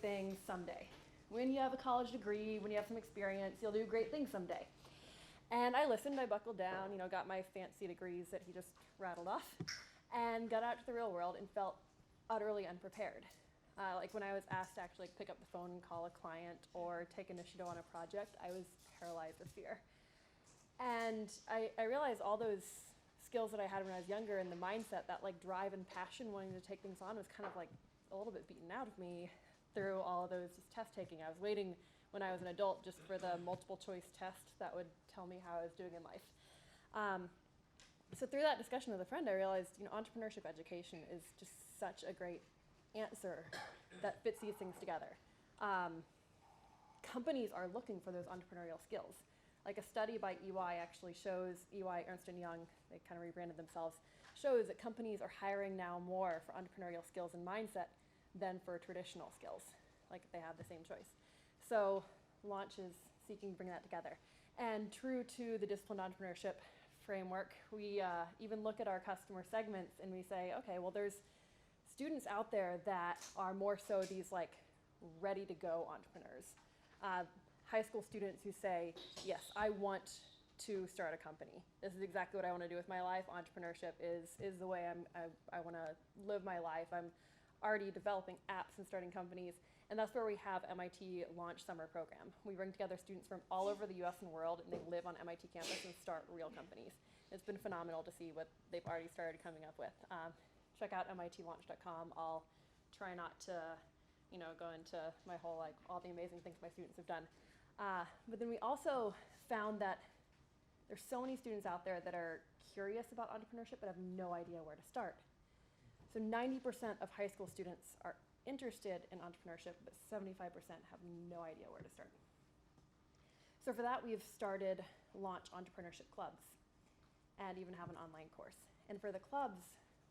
things someday. When you have a college degree, when you have some experience, you'll do great things someday. And I listened, I buckled down, you know, got my fancy degrees that he just rattled off, and got out to the real world and felt utterly unprepared. Like when I was asked to actually pick up the phone and call a client or take initiative on a project, I was paralyzed with fear. And I realized all those skills that I had when I was younger and the mindset, that like drive and passion wanting to take things on was kind of like a little bit beaten out of me through all of those just test taking. I was waiting when I was an adult just for the multiple choice test that would tell me how I was doing in life. So through that discussion with a friend, I realized, you know, entrepreneurship education is just such a great answer that fits these things together. Companies are looking for those entrepreneurial skills. Like a study by EY actually shows, EY, Ernst & Young, they kind of rebranded themselves, shows that companies are hiring now more for entrepreneurial skills and mindset than for traditional skills, like they have the same choice. So Launch is seeking to bring that together. And true to the disciplined entrepreneurship framework, we even look at our customer segments and we say, okay, well there's students out there that are more so these like ready to go entrepreneurs. High school students who say, yes, I want to start a company. This is exactly what I want to do with my life. Entrepreneurship is the way I want to live my life. I'm already developing apps and starting companies. And that's where we have MIT Launch Summer Program. We bring together students from all over the US and world, and they live on MIT campus and start real companies. It's been phenomenal to see what they've already started coming up with. Check out mitlaunch.com. I'll try not to, you know, go into my whole, like, all the amazing things my students have done. But then we also found that there's so many students out there that are curious about entrepreneurship but have no idea where to start. So 90% of high school students are interested in entrepreneurship, but 75% have no idea where to start. So for that, we've started Launch Entrepreneurship Clubs and even have an online course. And for the clubs,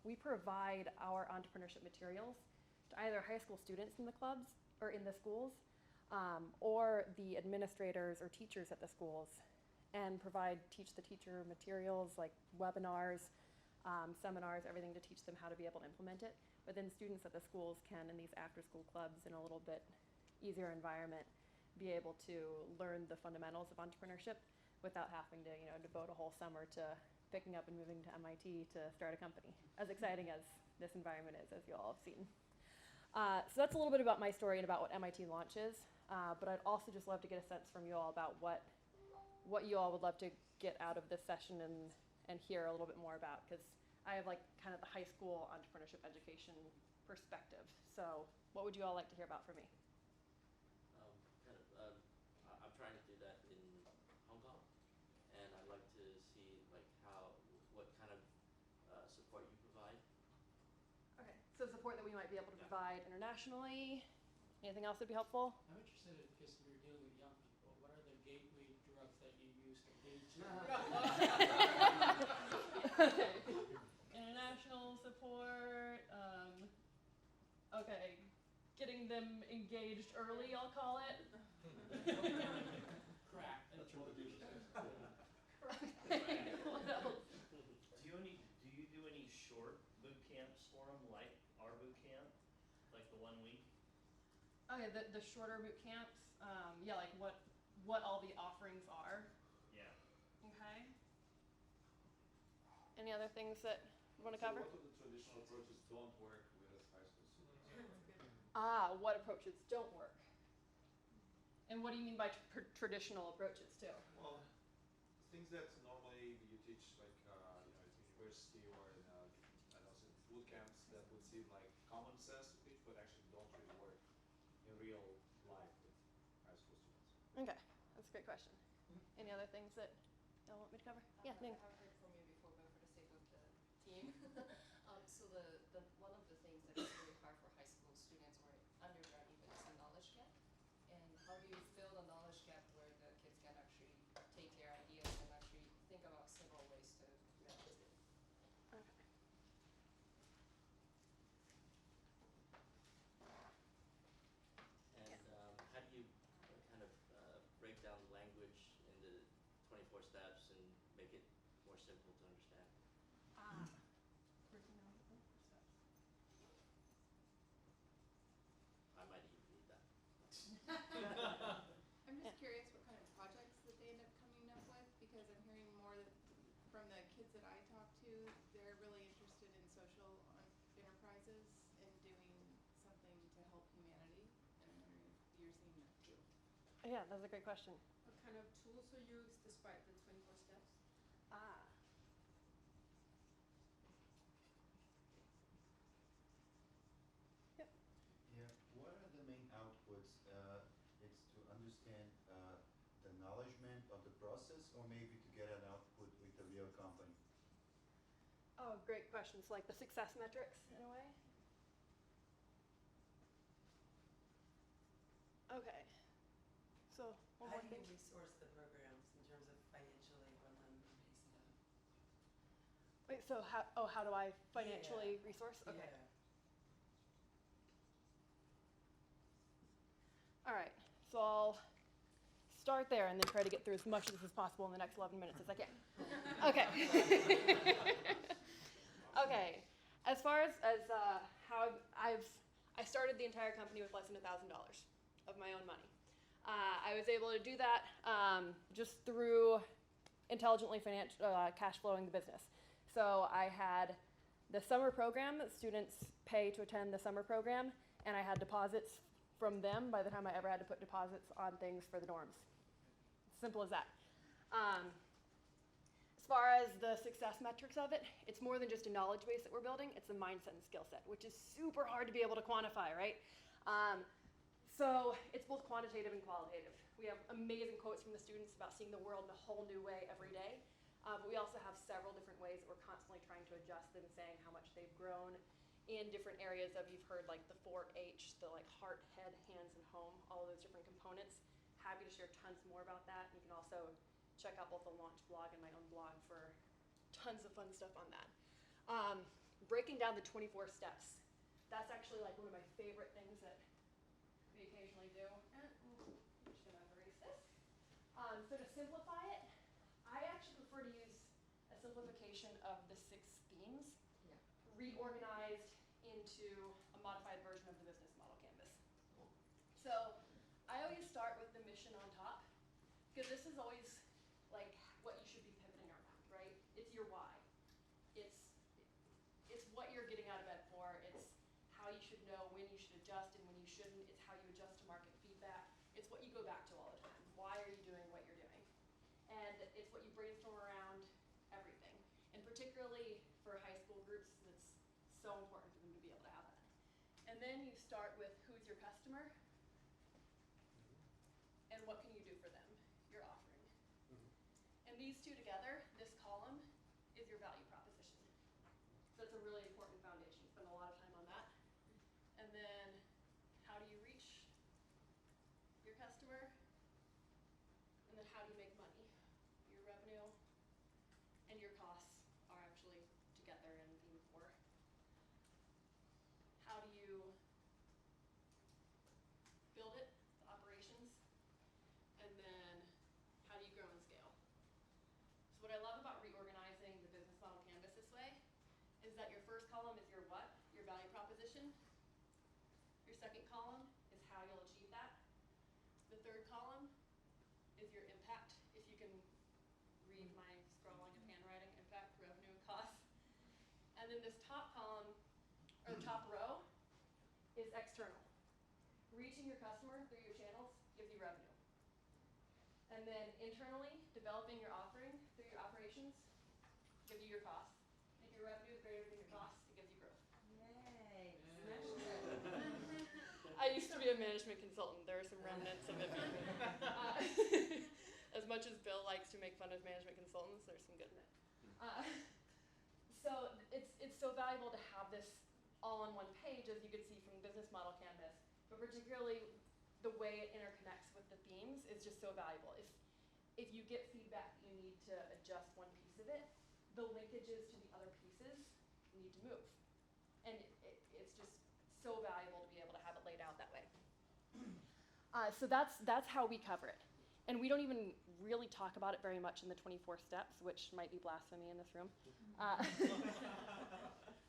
we provide our entrepreneurship materials to either high school students in the clubs or in the schools, or the administrators or teachers at the schools, and teach the teacher materials like webinars, seminars, everything to teach them how to be able to implement it. But then students at the schools can, in these after-school clubs, in a little bit easier environment, be able to learn the fundamentals of entrepreneurship without having to, you know, devote a whole summer to picking up and moving to MIT to start a company, as exciting as this environment is, as you all have seen. So that's a little bit about my story and about what MIT Launch is, but I'd also just love to get a sense from you all about what you all would love to get out of this session and hear a little bit more about, because I have like kind of the high school entrepreneurship education perspective. So what would you all like to hear about from me? I'm trying to do that in Hong Kong, and I'd like to see like what kind of support you provide. Okay, so support that we might be able to provide internationally. Anything else that'd be helpful? I'm interested in, because you're dealing with young people, what are the gateway drugs that you use to engage them? Okay. International support. Okay, getting them engaged early, I'll call it. Crack. Okay, what else? Do you do any short boot camps for them, like our boot camp, like the 1 week? Okay, the shorter boot camps. Yeah, like what all the offerings are. Yeah. Okay. Any other things that you want to cover? What of the traditional approaches don't work with high school students? What approaches don't work? And what do you mean by traditional approaches too? Well, things that normally you teach like at university or in I don't know, some boot camps that would seem like common sense to teach, but actually don't really work in real life with high school students. Okay, that's a great question. Any other things that y'all want me to cover? Yeah, Ning. I haven't heard from you before, but for the sake of the team. So one of the things that is really hard for high school students or undergrad even is a knowledge gap. And how do you fill the knowledge gap where the kids can actually take their ideas and actually think about several ways to realize it? Okay. And how do you kind of break down the language into 24 steps and make it more simple to understand? Breaking down the steps. I might even need that. from the kids that I talk to, they're really interested in social enterprises and doing something to help humanity. And I'm wondering if you're seeing that too. Yeah, that's a great question. What kind of tools are used despite the 24 steps? Ah. Yep. Yeah, what are the main outputs? It's to understand the acknowledgement of the process, or maybe to get an output with the real company? Oh, great questions. Like the success metrics in a way. Okay. So one How more do thing. you resource the programs in terms of financially run them and pace them? Wait. So how do I financially resource? Okay. Yeah. All right. So I'll start there and then try to get through as much of this as possible in the next 11 minutes as I can. Okay. Okay. As far as how I started the entire company with less than $1,000 of my own money. I was able to do that just through intelligently cash flowing the business. So I had the summer program that students pay to attend the summer program, and I had deposits from them by the time I ever had to put deposits on things for the dorms. Simple as that. As far as the success metrics of it, it's more than just a knowledge base that we're building. It's a mindset and skill set, which is super hard to be able to quantify, right? So it's both quantitative and qualitative. We have amazing quotes from the students about seeing the world in a whole new way every day. But we also have several different ways that we're constantly trying to adjust them, saying how much they've grown in different areas of, you've heard like the 4H, the like heart, head, hands, and home, all of those different components. Happy to share tons more about that. You can also check out both the launch blog and my own blog for tons of fun stuff on that. Breaking down the 24 steps. That's actually like one of my favorite things that we occasionally do. And I'm just gonna erase this. So to simplify it, I actually prefer to use a simplification of the 6 themes, reorganized into a modified version of the business model canvas. So I always start with the mission on top, because this is always like what you should be pivoting around, right? It's your why. It's what you're getting out of bed for. It's how you should know when you should adjust and when you shouldn't. It's how you adjust to market feedback. It's what you go back to all the time. Why are you doing what you're doing? And it's what you brainstorm around everything. And particularly for high school groups, it's so important for them to be able to have that. And then you start with who's your customer and what can you do for them, your offering. And these two together, this column, is your value proposition. So that's a really important foundation. Spend a lot of time on that. And then how do you reach your customer? And then how do you make money? Your revenue and your costs are actually together in theme 4. How do you build it, the operations? And then how do you grow and scale? So what I love about reorganizing the business model canvas this way is that your first column is your what, your value proposition. Your second column is how you'll achieve that. The third column is your impact, if you can read my scrawling and handwriting, impact, revenue, and costs. And then this top column, or the top row, is external. Reaching your customer through your channels gives you revenue. And then internally, developing your offering through your operations gives you your costs. If your revenue is greater than your costs, it gives you growth. Yay. Smashed it. I used to be a management consultant. There are some remnants of it. As much as Bill likes to make fun of management consultants, there's some good in it. So it's so valuable to have this all on one page, as you can see from the business model canvas. But particularly the way it interconnects with the themes is just so valuable. If you get feedback that you need to adjust one piece of it, the linkages to the other pieces need to move. And it's just so valuable to be able to have it laid out that way. So that's how we cover it. And we don't even really talk about it very much in the 24 steps, which might be blasphemy in this room.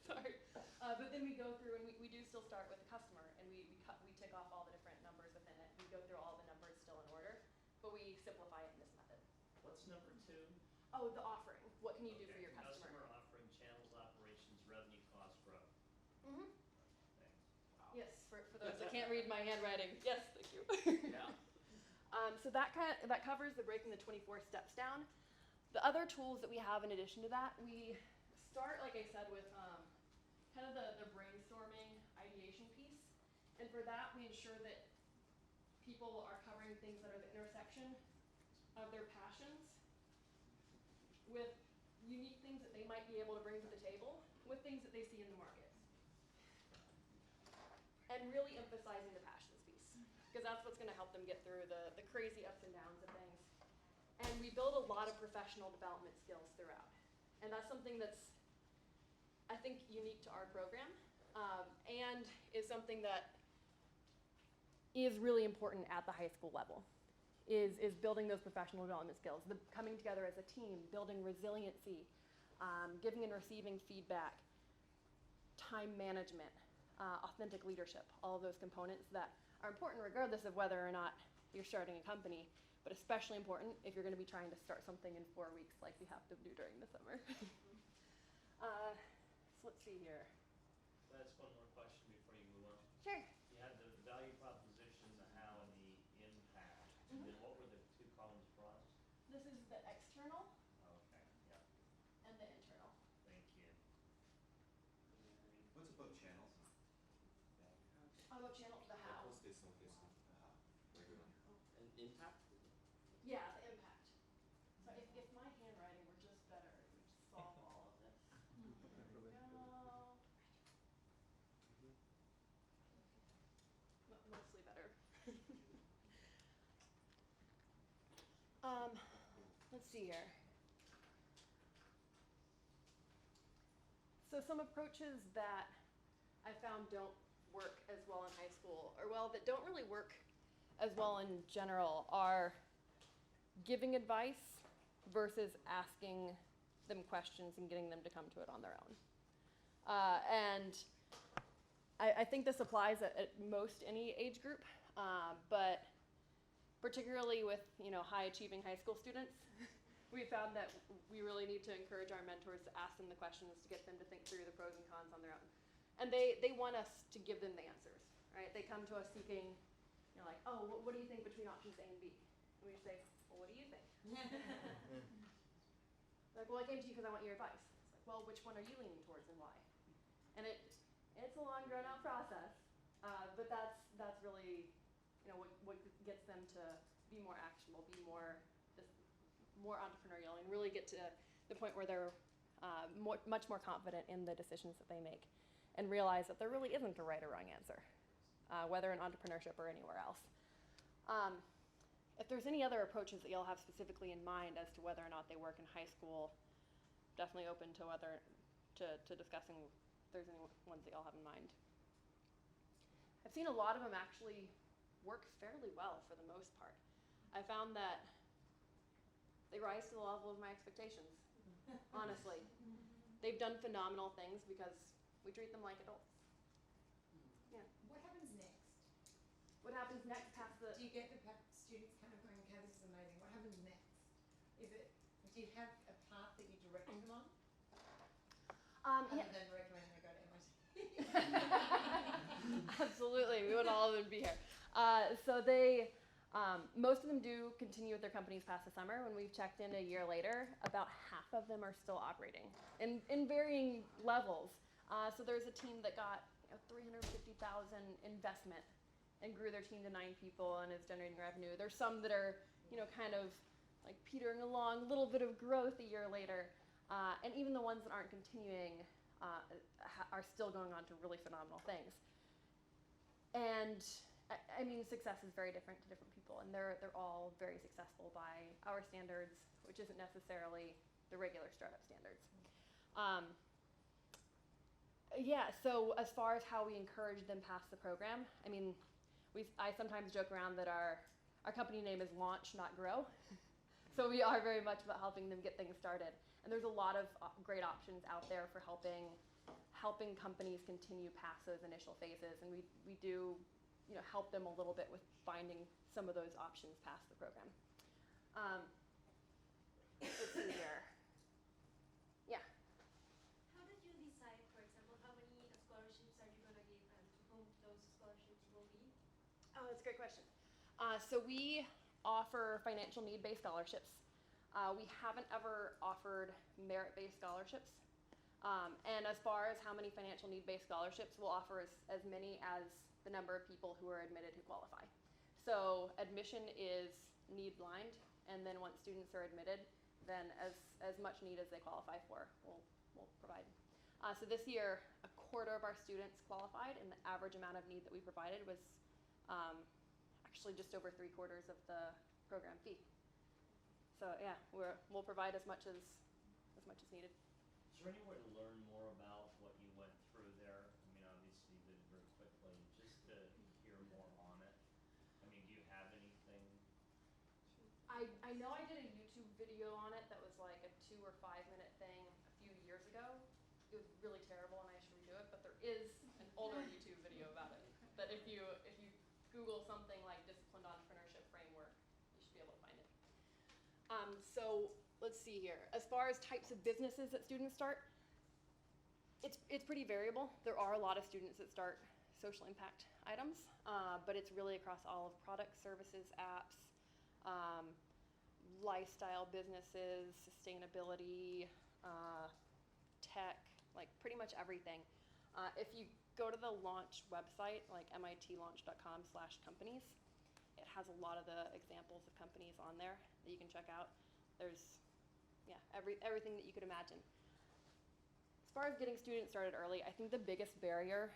Sorry. But then we go through and we do still start with the customer, and we tick off all the different numbers within it. We go through all the numbers still in order, but we simplify it in this method. What's number 2? Oh, the offering. What can can you do for Okay. your customer? Customer offering, channels, operations, revenue, cost, growth. Mm-hmm. Thanks. Yes, for those that can't read my handwriting. Yes, thank you. Yeah. So that covers the breaking the 24 steps down. The other tools that we have in addition to that, we start, like I said, with kind of the brainstorming ideation piece. And for that, we ensure that people are covering things that are the intersection of their passions with unique things that they might be able to bring to the table with things that they see in the market. And really emphasizing the passions piece, because that's what's going to help them get through the crazy ups and downs of things. And we build a lot of professional development skills throughout. And that's something that's, I think, unique to our program, and is something that is really important at the high school level, is building those professional development skills, the coming together as a team, building resiliency, giving and receiving feedback, time management, authentic leadership, all of those components that are important regardless of whether or not you're starting a company, but especially important if you're going to be trying to start something in 4 weeks like we have to do during the summer. So let's see here. That's one more question before you move on. Sure. You had the value proposition, the how, and the impact. And then what were the 2 columns for us? This is the external Okay, yeah, and the internal. thank you. What's about channels? I'll go channel the how. What's this one? This one? Regular. And impact? Yeah, the impact. So if my handwriting were just better, it would solve all of this. There we go. Mostly better. Let's see here. So some approaches that I found don't work as well in high school, or well, that don't really work as well in general, are giving advice versus asking them questions and getting them to come to it on their own. And I think this applies at most any age group, but particularly with high achieving high school students, we found that we really need to encourage our mentors to ask them the questions to get them to think through the pros and cons on their own. And they want us to give them the answers, right? They come to us seeking, like, oh, what do you think between options A and B? And we say, well, what do you think? Like, well, I came to you because I want your advice. It's like, well, which one are you leaning towards and why? And it's a long, drawn-out process, but that's really, what gets them to be more actionable, be more entrepreneurial, and really get to the point where they're much more confident in the decisions that they make, and realize that there really isn't a right or wrong answer, whether in entrepreneurship or anywhere else. If there's any other approaches that y'all have specifically in mind as to whether or not they work in high school, definitely open to discussing if there's any ones that y'all have in mind. I've seen a lot of them actually work fairly well for the most part. I found that they rise to the level of my expectations, honestly. They've done phenomenal things because we treat them like adults. Yeah. What happens next? What happens next past the... Do you get the students kind of going, okay, this is amazing. What happens next? Do you have a path that you direct them on? Other than recommend they go to MIT? Absolutely, we would all of them be here. So most of them do continue with their companies past the summer. When we've checked in a year later, about half of them are still operating in varying levels. So there's a team that got $350,000 investment and grew their team to 9 people and is generating revenue. There's some that are, kind of like petering along, a little bit of growth a year later. And even the ones that aren't continuing are still going on to really phenomenal things. And I mean, success is very different to different people, and they're all very successful by our standards, which isn't necessarily the regular startup standards. So as far as how we encourage them past the program, I mean, I sometimes joke around that our company name is Launch, not Grow. So we are very much about helping them get things started. And there's a lot of great options out there for helping companies continue past those initial phases, and we do help them a little bit with finding some of those options past the program. Let's see here. Oh, that's a great question. So we offer financial need-based scholarships. We haven't ever offered merit-based scholarships. And as far as how many financial need-based scholarships, we'll offer as many as the number of people who are admitted who qualify. So admission is need-blind, and then once students are admitted, then as much need as they qualify for, we'll provide. So this year, a quarter of our students qualified, and the average amount of need that we provided was actually just over 3/4 of the program fee. So yeah, we'll provide as much as needed. Is there any way to learn more about what you went through there? I mean, obviously you did it very quickly, just to hear more on it. I mean, do you have anything? I know I did a YouTube video on it that was like a 2 or 5 minute thing a few years ago. It was really terrible and I should redo it, but there is an older YouTube video about it that if you Google something like disciplined entrepreneurship framework, you should be able to find it. So let's see here. As far as types of businesses that students start, it's pretty variable. There are a lot of students that start social impact items, but it's really across all of products, services, apps, lifestyle businesses, sustainability, tech, like pretty much everything. If you go to the launch website, like mitlaunch.com/companies, it has a lot of the examples of companies on there that you can check out. There's, yeah, everything that you could imagine. As far as getting students started early, I think the biggest barrier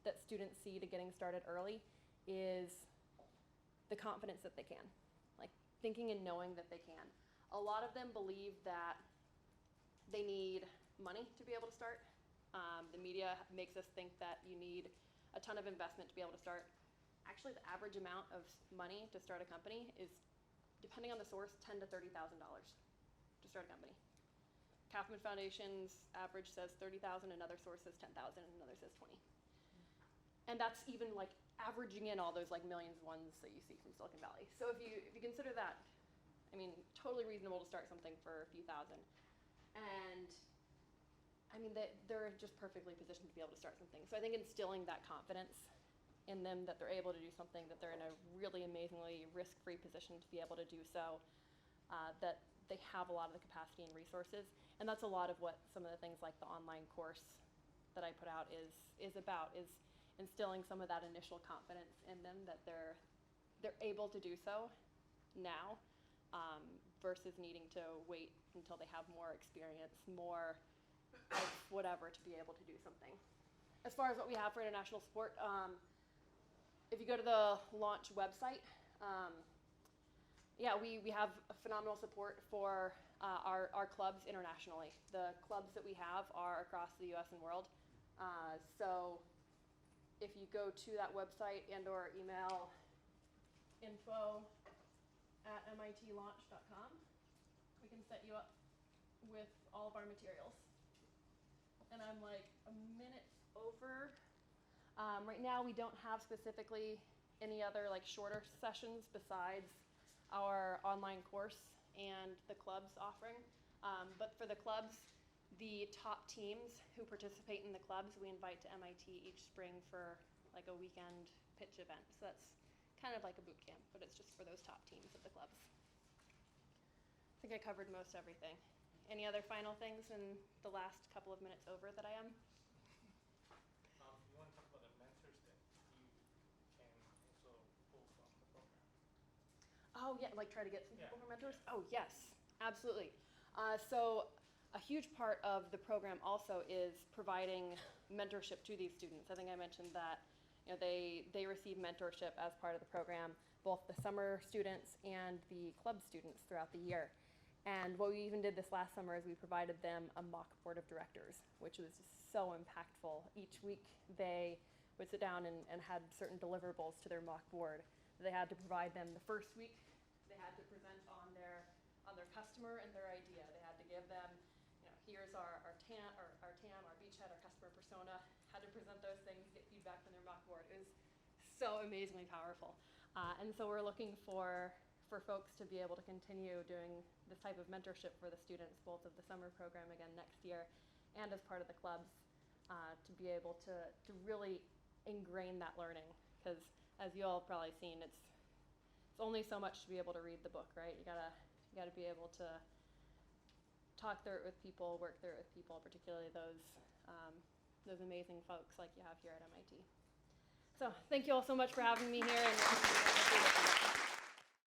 that students see to getting started early is the confidence that they can, like thinking and knowing that they can. A lot of them believe that they need money to be able to start. The media makes us think that you need a ton of investment to be able to start. Actually, the average amount of money to start a company is, depending on the source, $10,000 to $30,000 to start a company. Kauffman Foundation's average says $30,000, another source says $10,000, and another says $20,000. And that's even like averaging in all those like millions ones that you see from Silicon Valley. So if you consider that, I mean, totally reasonable to start something for a few thousand. And I mean, they're just perfectly positioned to be able to start something. So I think instilling that confidence in them that they're able to do something, that they're in a really amazingly risk-free position to be able to do so, that they have a lot of the capacity and resources. And that's a lot of what some of the things like the online course that I put out is about, is instilling some of that initial confidence in them that they're able to do so now, versus needing to wait until they have more experience, more of whatever, to be able to do something. As far as what we have for international support, if you go to the launch website, yeah, we have a phenomenal support for our clubs internationally. The clubs that we have are across the US and world. So if you go to that website and or email info@mitlaunch.com, we can set you up with all of our materials. And I'm like a minute over. Right now we don't have specifically any other like shorter sessions besides our online course and the club's offering. But for the clubs, the top teams who participate in the clubs, we invite to MIT each spring for like a weekend pitch event. So that's kind of like a boot camp, but it's just for those top teams of the clubs. I think I covered most everything. Any other final things in the last couple of minutes over that I am? If you want to talk about the mentors that you can also pull from the program. Oh yeah, like try to get some Yeah, people for mentors? yeah. Oh yes, absolutely. So a huge part of the program also is providing mentorship to these students. I think I mentioned that, you know, they receive mentorship as part of the program, both the summer students and the club students throughout the year. And what we even did this last summer is we provided them a mock board of directors, which was just so impactful. Each week they would sit down and had certain deliverables to their mock board. They had to provide them the first week. They had to present on their customer and their idea. They had to give them, you know, here's our TAM, our beachhead, our customer persona. Had to present those things, get feedback from their mock board. It was so amazingly powerful. And so we're looking for folks to be able to continue doing this type of mentorship for the students, both of the summer program again next year and as part of the clubs, to be able to really ingrain that learning. Because as you all have probably seen, it's only so much to be able to read the book, right? You gotta be able to talk through it with people, work through it with people, particularly those amazing folks like you have here at MIT. So thank you all so much for having me here, and